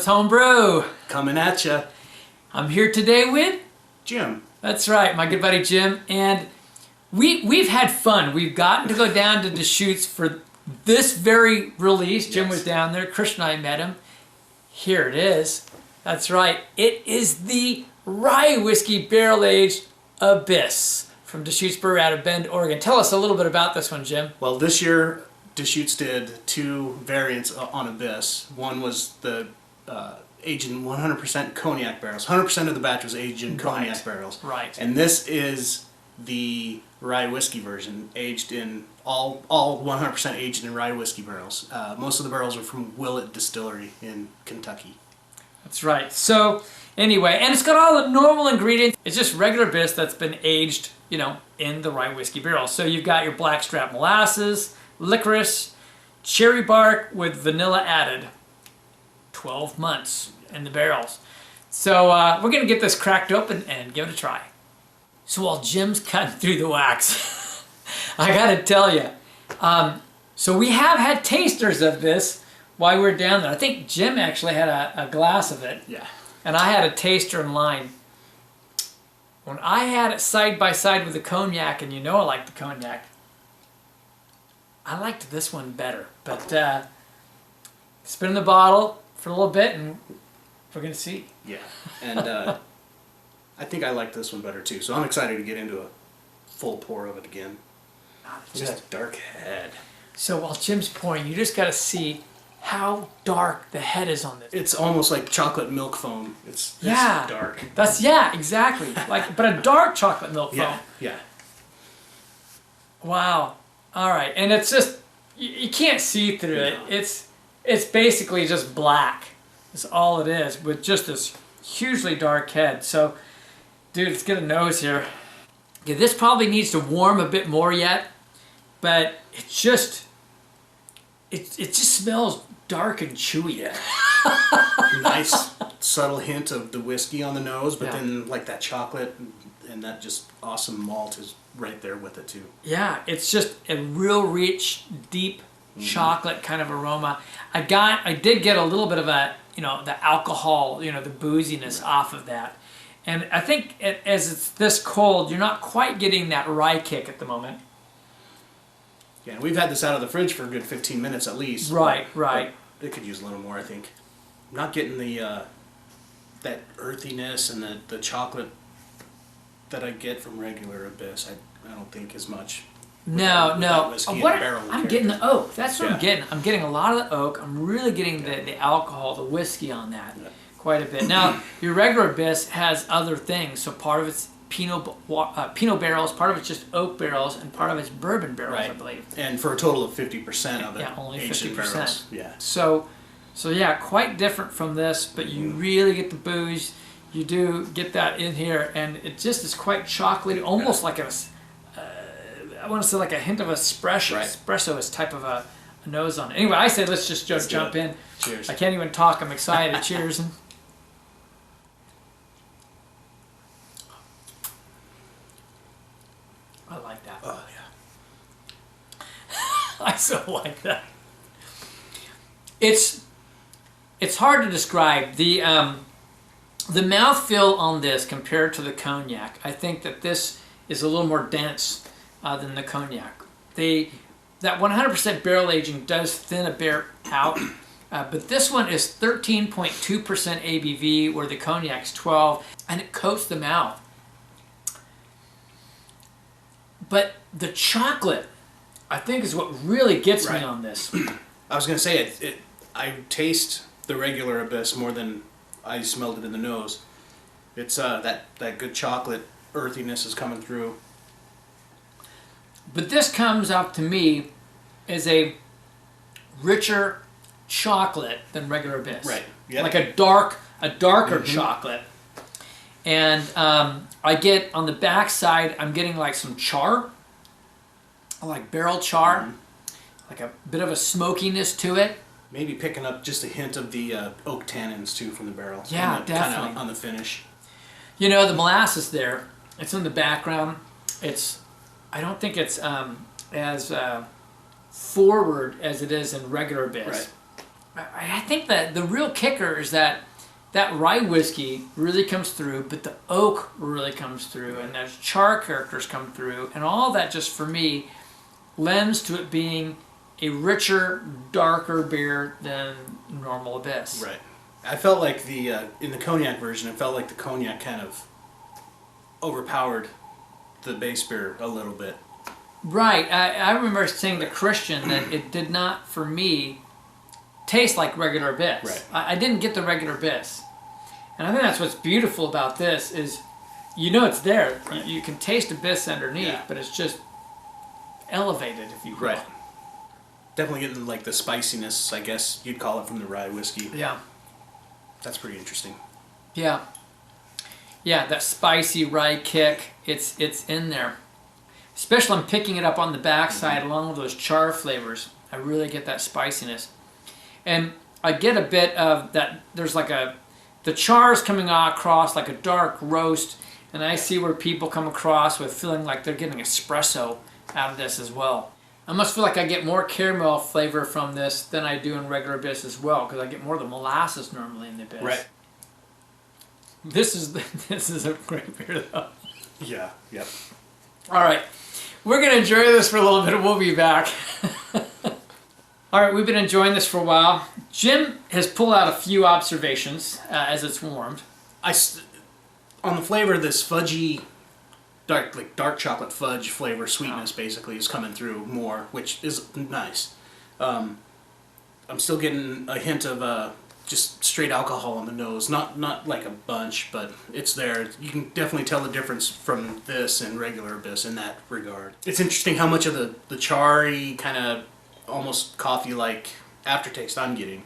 Let's Homebrew. Coming at ya. I'm here today with Jim. That's right, my good buddy Jim, and we've had fun. We've gotten to go down to Deschutes for this very release. Jim was down there. Christian and I met him. Here it is. That's right. It is the Rye Whiskey Barrel Aged Abyss from Deschutes Brewery out of Bend, Oregon. Tell us a little bit about this one, Jim. Well, this year Deschutes did two variants on Abyss. One was the aged in 100% cognac barrels. 100% of the batch was aged in cognac barrels. Right. And this is the rye whiskey version, aged in all 100% aged in rye whiskey barrels. Most of the barrels are from Willett Distillery in Kentucky. That's right. So anyway, and it's got all the normal ingredients. It's just regular Abyss that's been aged, you know, in the rye whiskey barrel. So you've got your blackstrap molasses, licorice, cherry bark with vanilla added. 12 months in the barrels. So we're going to get this cracked open and give it a try. So while Jim's cutting through the wax, I got to tell you, so we have had tasters of this while we were down there. I think Jim actually had a glass of it. Yeah. And I had a taster in line. When I had it side by side with the cognac, and you know I like the cognac, I liked this one better. But spin in the bottle for a little bit, and we're going to see. Yeah, and I think I like this one better too, so I'm excited to get into a full pour of it again. Just a dark head. So while Jim's pouring, you just got to see how dark the head is on this. It's almost like chocolate milk foam. It's dark. Yeah, exactly. But a dark chocolate milk foam. Yeah. Wow. All right, and it's just, you can't see through it. It's basically just black. That's all it is, with just this hugely dark head. So, dude, let's get a nose here. Okay, this probably needs to warm a bit more yet, but it just smells dark and chewy. Nice subtle hint of the whiskey on the nose, but then like that chocolate and that just awesome malt is right there with it too. Yeah, it's just a real rich, deep chocolate kind of aroma. I did get a little bit of a, you know, the alcohol, you know, the booziness off of that. And I think as it's this cold, you're not quite getting that rye kick at the moment. Yeah, we've had this out of the fridge for a good 15 minutes at least. Right. It could use a little more, I think. I'm not getting the that earthiness and the chocolate that I get from regular Abyss. I don't think as much. No. I'm getting the oak. That's what Yeah. I'm getting. I'm getting a lot of the oak. I'm really getting the alcohol, the whiskey on that quite a bit. Now, your regular Abyss has other things. So part of it's Pinot barrels, part of it's just oak barrels, and part of it's bourbon barrels, I believe. And for a total of 50% of it. Yeah, only aged in 50%. barrels. Yeah. So yeah, quite different from this, but you really get the booze. You do get that in here, and it just is quite chocolatey, almost like I want to say like a hint of espresso type of a nose on it. Anyway, I said let's just jump in. Cheers. I can't even talk. I'm excited. Cheers. I like that. Oh yeah. I so like that. It's hard to describe the mouthfeel on this compared to the cognac. I think that this is a little more dense than the cognac. That 100% barrel aging does thin a bit out, but this one is 13.2% ABV, where the cognac's 12, and it coats the mouth. But the chocolate, I think, is what really gets me on this. I was gonna say I taste the regular Abyss more than I smelled it in the nose. It's that good chocolate earthiness is coming through. But this comes up to me as a richer chocolate than regular Abyss. Right. Yep. Like a darker chocolate. And I get on the back side, I'm getting like some char, like barrel char, like a bit of a smokiness to it. Maybe picking up just a hint of the oak tannins too from the barrel. Yeah, definitely. Kind of on the finish. You know, the molasses there, it's in the background. I don't think it's as forward as it is in regular Abyss. Right. I think that the real kicker is that rye whiskey really comes through, but the oak really comes through, and those char characters come through, and all that just for me lends to it being a richer, darker beer than normal Abyss. Right. I felt like in the cognac version, it felt like the cognac kind of overpowered the base beer a little bit. Right. I remember saying to Christian that it did not, for me, taste like regular Abyss. Right. I didn't get the regular Abyss. And I think that's what's beautiful about this is, it's there. Right. You can taste Abyss underneath, Yeah. but it's just elevated, if you will. Right. Definitely getting like the spiciness, I guess you'd call it, from the rye whiskey. Yeah. That's pretty interesting. Yeah. Yeah, that spicy rye kick, it's in there. Especially I'm picking it up on the backside along with those char flavors. I really get that spiciness. And I get a bit of that, there's like the char is coming across like a dark roast, and I see where people come across with feeling like they're getting espresso out of this as well. I almost feel like I get more caramel flavor from this than I do in regular Abyss as well, because I get more of the molasses normally in the Abyss. Right. This is a great beer though. Yeah. Yep. All right, we're gonna enjoy this for a little bit. We'll be back. All right, we've been enjoying this for a while. Jim has pulled out a few observations as it's warmed. On the flavor, this fudgy, dark chocolate fudge flavor, sweetness basically is coming through more, which is nice. I'm still getting a hint of just straight alcohol on the nose, not like a bunch, but it's there. You can definitely tell the difference from this and regular Abyss in that regard. It's interesting how much of the charry kind of almost coffee-like aftertaste I'm getting.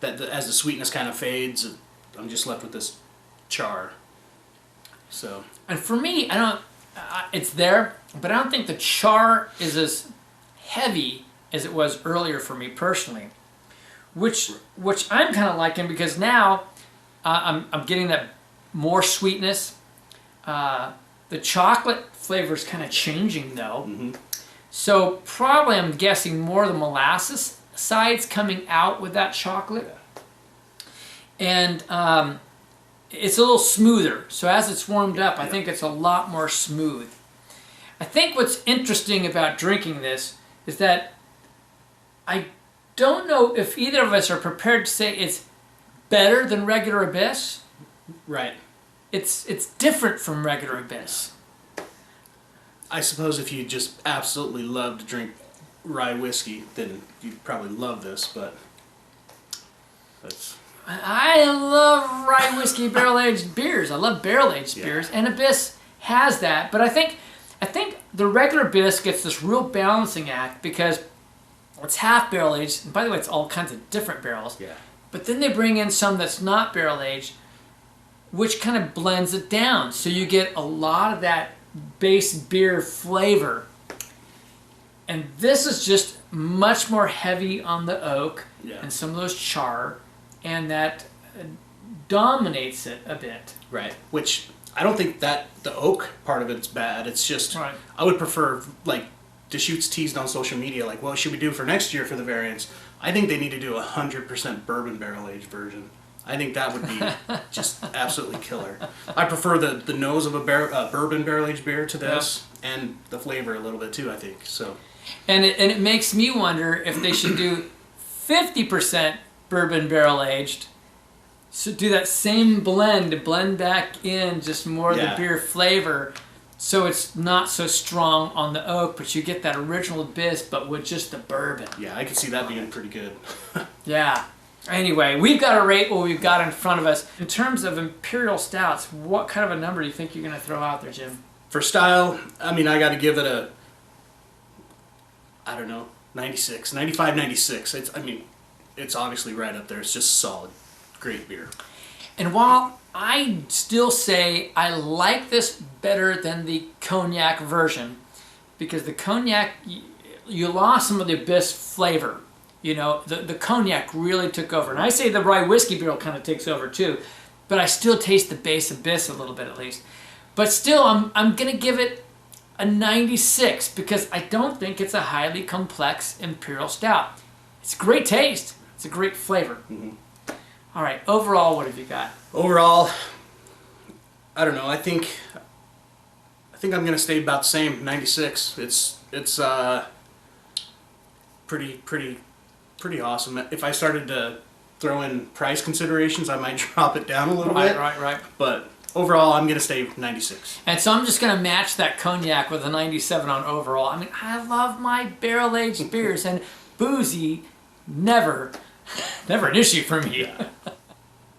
That as the sweetness kind of fades, I'm just left with this char. So. And for me, it's there, but I don't think the char is as heavy as it was earlier for me personally. Which I'm kind of liking, because now I'm getting that more sweetness. The chocolate flavor is kind of changing though. Mm-hmm. So probably I'm guessing more of the molasses sides coming out with that chocolate. And it's a little smoother. So as it's warmed up, I think it's a lot more smooth. I think what's interesting about drinking this is that I don't know if either of us are prepared to say it's better than regular Abyss. Right. It's different from regular Abyss. I suppose if you just absolutely love to drink rye whiskey, then you'd probably love this, but that's... I love rye whiskey barrel aged beers. I love barrel aged beers, and Abyss has that. But I think the regular Abyss gets this real balancing act because it's half barrel aged, and by the way, it's all kinds of different barrels. Yeah. But then they bring in some that's not barrel aged, which kind of blends it down. So you get a lot of that base beer flavor. And this is just much more heavy on the oak and some of those char, and that dominates it a bit. Right. Which I don't think that the oak part of it's bad. It's just Right. I would prefer, like Deschutes teased on social media, like, what should we do for next year for the variants? I think they need to do a 100% bourbon barrel aged version. I think that would be just absolutely killer. I prefer the nose of a bourbon barrel aged beer to this, and the flavor a little bit too, I think. So. And it makes me wonder if they should do 50% bourbon barrel aged. So do that same blend back in just more of the beer flavor, so it's not so strong on the oak, but you get that original Abyss, but with just the bourbon. Yeah, I can see that being pretty good. Yeah. Anyway, we've got to rate what we've got in front of us. In terms of Imperial Stouts, what kind of a number do you think you're going to throw out there, Jim? For style, I mean, I got to give it a, I don't know, 96, 95, 96. It's obviously right up there. It's just solid. Great beer. And while I still say I like this better than the cognac version, because the cognac, you lost some of the Abyss flavor. You know, the cognac really took over. And I say the rye whiskey barrel kind of takes over too, but I still taste the base Abyss a little bit at least. But still, I'm going to give it a 96 because I don't think it's a highly complex Imperial Stout. It's great taste. It's a great flavor. All right, overall, what have you got? Overall, I don't know. I think I'm gonna stay about the same. 96. It's pretty awesome. If I started to throw in price considerations, I might drop it down a little bit. Right. But overall, I'm gonna stay 96. And so I'm just gonna match that cognac with a 97 on overall. I mean, I love my barrel aged beers, and boozy never an issue for me. Yeah.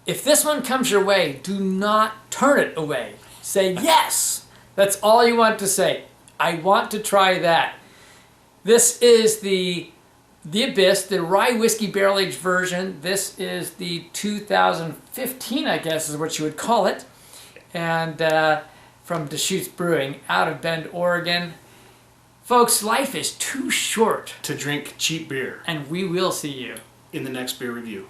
If this one comes your way, do not turn it away. Say yes. That's all you want to say. I want to try that. This is the Abyss, the Rye Whiskey Barrel Aged version. This is the 2015, I guess is what you would call it. And from Deschutes Brewing out of Bend, Oregon. Folks, life is too short To drink cheap beer. and we will see you In the next beer review.